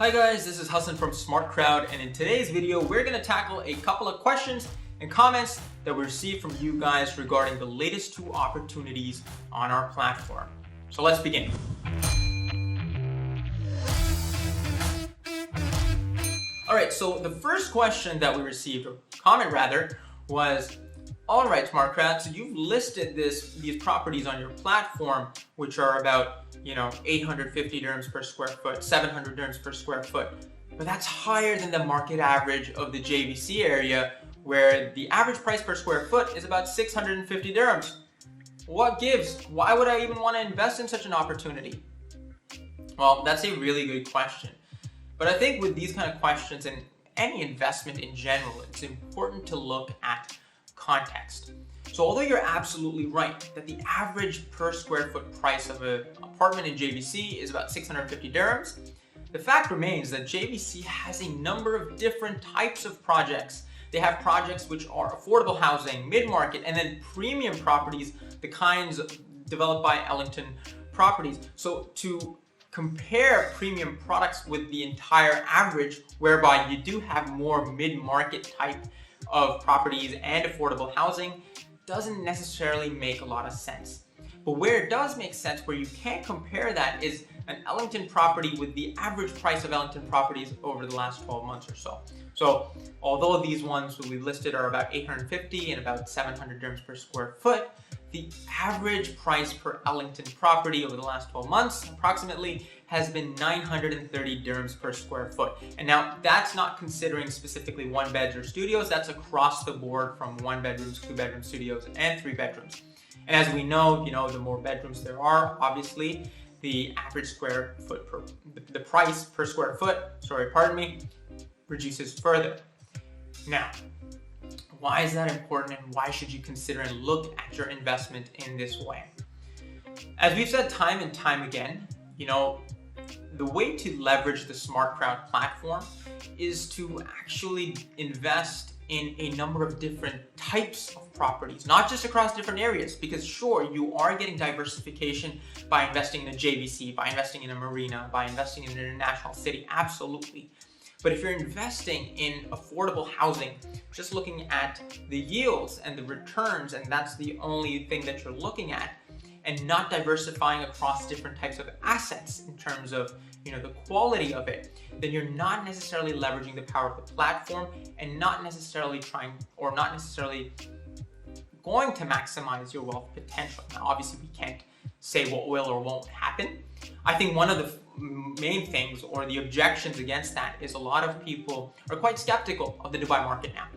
Hi guys, this is Hassan from SmartCrowd, and in today's video we're going to tackle a couple of questions and comments that we received from you guys regarding the latest two opportunities on our platform. So let's begin. Alright, so the first question that we received, or comment rather, was, alright SmartCrowd, so you've listed these properties on your platform which are about 850 dirhams per square foot, 700 dirhams per square foot. But that's higher than the market average of the JVC area, where the average price per square foot is about 650 dirhams. What gives? Why would I even want to invest in such an opportunity? Well, that's a really good question. But I think with these kind of questions and any investment in general, it's important to look at context. So although you're absolutely right that the average per square foot price of an apartment in JVC is about 650 dirhams, the fact remains that JVC has a number of different types of projects. They have projects which are affordable housing, mid-market, and then premium properties, the kinds developed by Ellington Properties. So to compare premium products with the entire average, whereby you do have more mid-market type of properties and affordable housing, doesn't necessarily make a lot of sense. But where it does make sense, where you can compare that, is an Ellington property with the average price of Ellington properties over the last 12 months or so. So although these ones we listed are about 850 and about 700 dirhams per square foot, the average price per Ellington property over the last 12 months approximately has been 930 dirhams per square foot. And now that's not considering specifically one beds or studios, that's across the board from 1 bedrooms, 2 bedroom studios, and 3 bedrooms. And as we know, the more bedrooms there are, obviously, the average square foot the price per square foot, reduces further. Now, why is that important, and why should you consider and look at your investment in this way? As we've said time and time again, the way to leverage the SmartCrowd platform is to actually invest in a number of different types of properties, not just across different areas, because sure, you are getting diversification by investing in a JVC, by investing in a marina, by investing in an international city, absolutely. But if you're investing in affordable housing, just looking at the yields and the returns, and that's the only thing that you're looking at, and not diversifying across different types of assets in terms of the quality of it, then you're not necessarily leveraging the power of the platform and not necessarily going to maximize your wealth potential. Now, obviously, we can't say what will or won't happen. I think one of the main things, or the objections against that, is a lot of people are quite skeptical of the Dubai market now.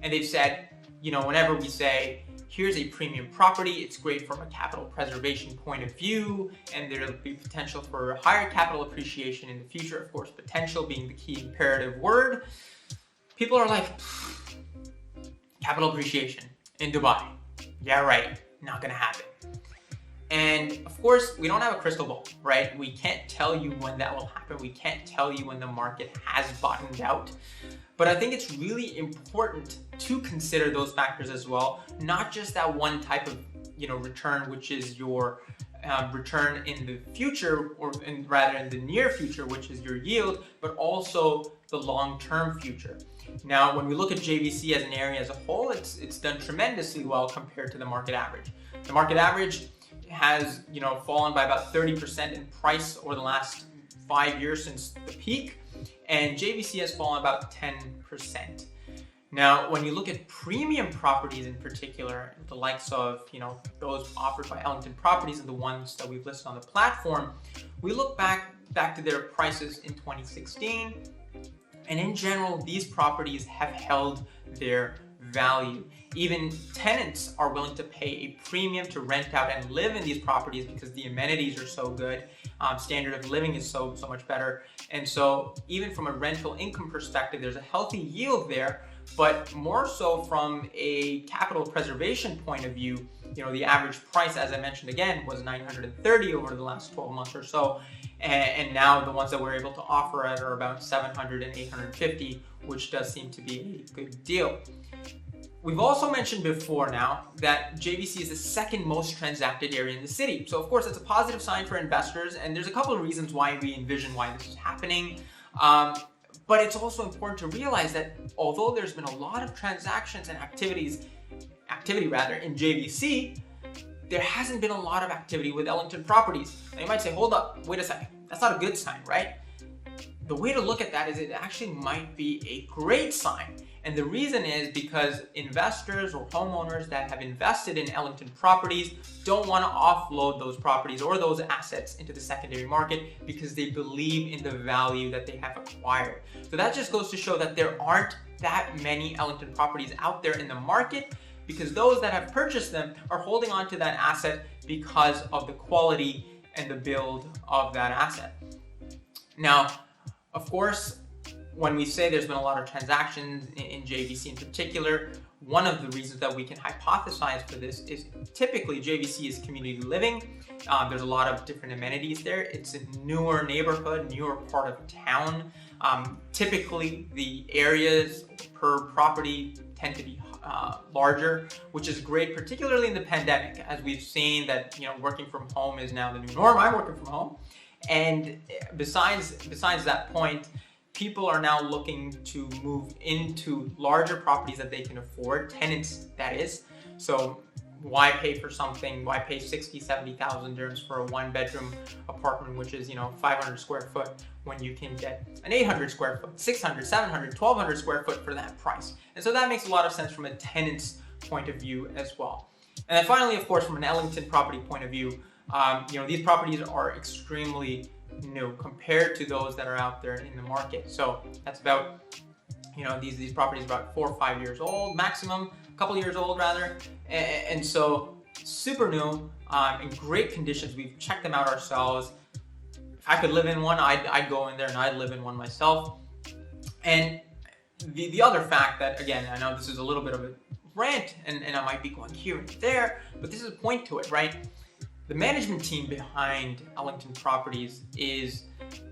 And they've said, whenever we say, here's a premium property, it's great from a capital preservation point of view, and there'll be potential for higher capital appreciation in the future, of course, potential being the key imperative word. People are like, capital appreciation in Dubai. Yeah, right, not gonna happen. And of course, we don't have a crystal ball, right? We can't tell you when that will happen. We can't tell you when the market has bottomed out. But I think it's really important to consider those factors as well, not just that one type of return, which is your return in the future, or rather in the near future, which is your yield, but also the long-term future. Now, when we look at JVC as an area as a whole, it's done tremendously well compared to the market average. The market average has fallen by about 30% in price over the last 5 years since the peak, and JVC has fallen about 10%. Now, when you look at premium properties in particular, the likes of those offered by Ellington Properties and the ones that we've listed on the platform, we look back to their prices in 2016, and in general, these properties have held their value. Even tenants are willing to pay a premium to rent out and live in these properties because the amenities are so good, standard of living is so much better, and so even from a rental income perspective, there's a healthy yield there. But more so from a capital preservation point of view, the average price, as I mentioned again, was 930 over the last 12 months or so, and now the ones that we're able to offer at are about 700 and 850, which does seem to be a good deal. We've also mentioned before now that JVC is the second most transacted area in the city. So of course, it's a positive sign for investors, and there's a couple of reasons why we envision why this is happening. But it's also important to realize that although there's been a lot of transactions and activity in JVC, there hasn't been a lot of activity with Ellington Properties. Now you might say, hold up, wait a second, that's not a good sign, right? The way to look at that is it actually might be a great sign. And the reason is because investors or homeowners that have invested in Ellington Properties don't want to offload those properties or those assets into the secondary market because they believe in the value that they have acquired. So that just goes to show that there aren't that many Ellington Properties out there in the market, because those that have purchased them are holding on to that asset because of the quality and the build of that asset. Now, of course, when we say there's been a lot of transactions in JVC in particular, one of the reasons that we can hypothesize for this is typically JVC is community living. There's a lot of different amenities there. It's a newer neighborhood, newer part of town. Typically, the areas per property tend to be larger, which is great, particularly in the pandemic, as we've seen that working from home is now the new norm. I'm working from home, and besides that point, people are now looking to move into larger properties that they can afford, tenants that is. So why pay for something, why pay 60, 70,000 dirhams for a 1-bedroom apartment, which is 500 square foot, when you can get an 800 square foot, 600, 700, 1200 square foot for that price. And so that makes a lot of sense from a tenant's point of view as well. And then finally, of course, from an Ellington property point of view, these properties are extremely new compared to those that are out there in the market. So that's about, these properties are about 4 or 5 years old maximum, a couple years old rather, and so super new, in great conditions. We've checked them out ourselves. If I could live in one, I'd go in there and I'd live in one myself. And the other fact that, again, I know this is a little bit of a rant and I might be going here and there, but this is a point to it, right? The management team behind Ellington Properties is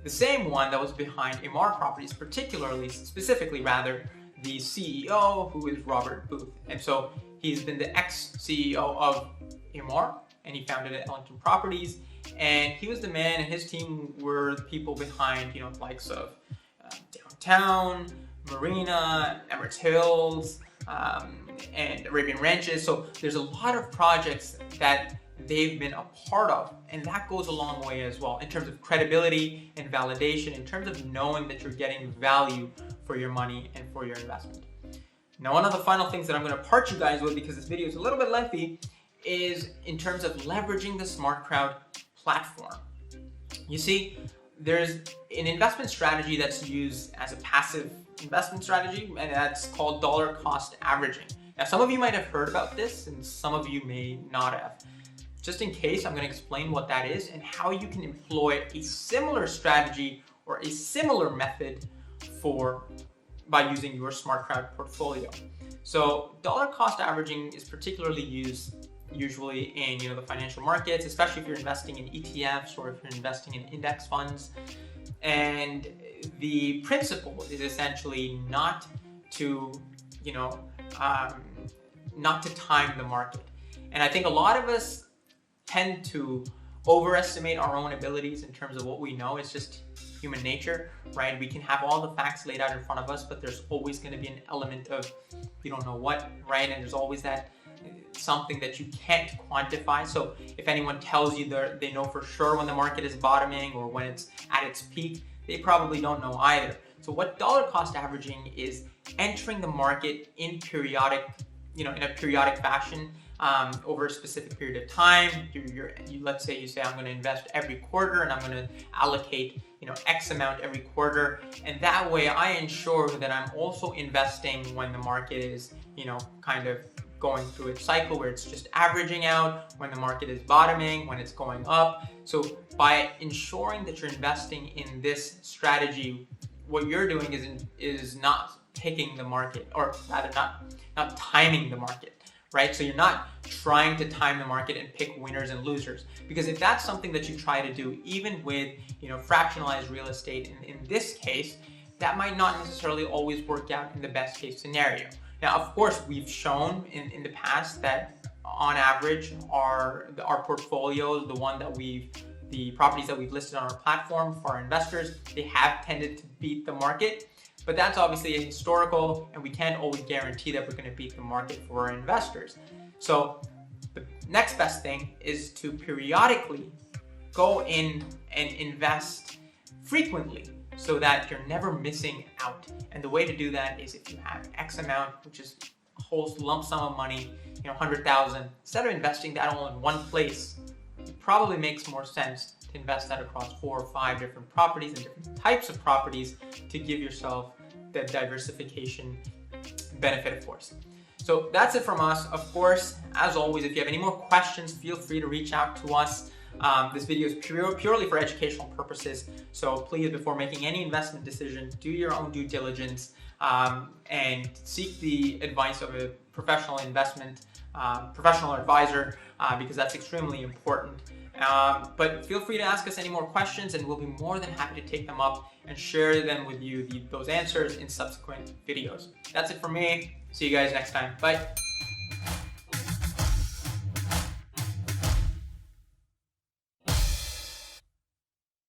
the same one that was behind Emaar Properties, specifically the CEO, who is Robert Booth. And so he's been the ex-CEO of Emaar, and he founded Ellington Properties. And he was the man, and his team were the people behind, the likes of Downtown, Marina, Emirates Hills, and Arabian Ranches. So there's a lot of projects that they've been a part of, and that goes a long way as well in terms of credibility and validation, in terms of knowing that you're getting value for your money and for your investment. Now, one of the final things that I'm going to part you guys with, because this video is a little bit lengthy, is in terms of leveraging the SmartCrowd platform. You see, there's an investment strategy that's used as a passive investment strategy, and that's called dollar cost averaging. Now, some of you might have heard about this, and some of you may not have. Just in case, I'm going to explain what that is and how you can employ a similar strategy or a similar method by using your SmartCrowd portfolio. So dollar cost averaging is particularly used usually in the financial markets, especially if you're investing in ETFs or if you're investing in index funds. And the principle is essentially not to time the market. And I think a lot of us tend to overestimate our own abilities in terms of what we know. It's just human nature, right? We can have all the facts laid out in front of us, but there's always going to be an element of we don't know what, right? And there's always that something that you can't quantify. So if anyone tells you they know for sure when the market is bottoming or when it's at its peak, they probably don't know either. So what dollar cost averaging is entering the market in a periodic fashion, over a specific period of time. Let's say you say I'm going to invest every quarter and I'm going to allocate X amount every quarter, and that way I ensure that I'm also investing when the market is kind of going through its cycle where it's just averaging out, when the market is bottoming, when it's going up. So by ensuring that you're investing in this strategy, what you're doing is not picking the market, or rather not timing the market, right? So you're not trying to time the market and pick winners and losers, because if that's something that you try to do, even with fractionalized real estate in this case, that might not necessarily always work out in the best case scenario. Now, of course, we've shown in the past that on average our portfolios, the one that we've the properties that we've listed on our platform for our investors, they have tended to beat the market. But that's obviously a historical, and we can't always guarantee that we're going to beat the market for our investors. So the next best thing is to periodically go in and invest frequently so that you're never missing out. And the way to do that is if you have X amount, which is a whole lump sum of money, 100,000, instead of investing that all in one place, it probably makes more sense to invest that across 4 or 5 different properties and different types of properties to give yourself the diversification benefit, of course. So that's it from us. Of course, as always, if you have any more questions, feel free to reach out to us. This video is purely for educational purposes. So please, before making any investment decision, do your own due diligence and seek the advice of a professional professional advisor, because that's extremely important. But feel free to ask us any more questions, and we'll be more than happy to take them up and share them with you, those answers, in subsequent videos. That's it for me. See you guys next time. Bye.